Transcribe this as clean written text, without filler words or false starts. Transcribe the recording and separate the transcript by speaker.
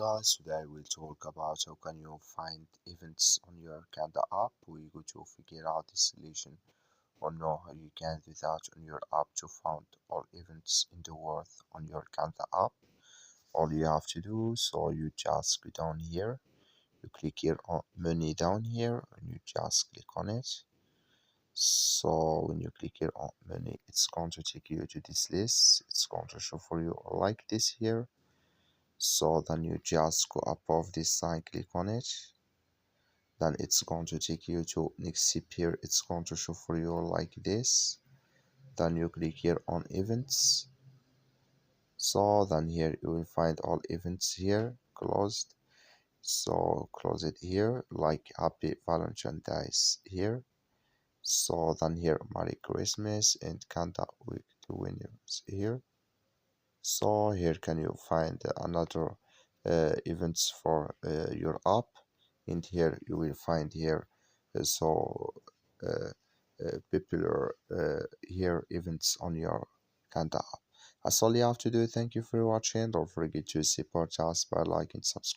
Speaker 1: Guys, today we'll talk about how can you find events on your Qanda app. We go to figure out the solution or know how you can do that on your app to find all events in the world on your Qanda app. All you have to do, so you just go down here, you click here on money down here and you just click on it. So when you click here on money, it's going to take you to this list. It's going to show for you like this here. So then you just go above this sign, click on it. Then it's going to take you to next zip here. It's going to show for you like this. Then you click here on events. So then here you will find all events here closed. So close it here like Happy Valentine's Day here. So then here Merry Christmas and Qanda with the winners here. So here can you find another events for your app, and here you will find here so uh, popular here events on your Qanda app. That's all you have to do. Thank you for watching. Don't forget to support us by liking, subscribe.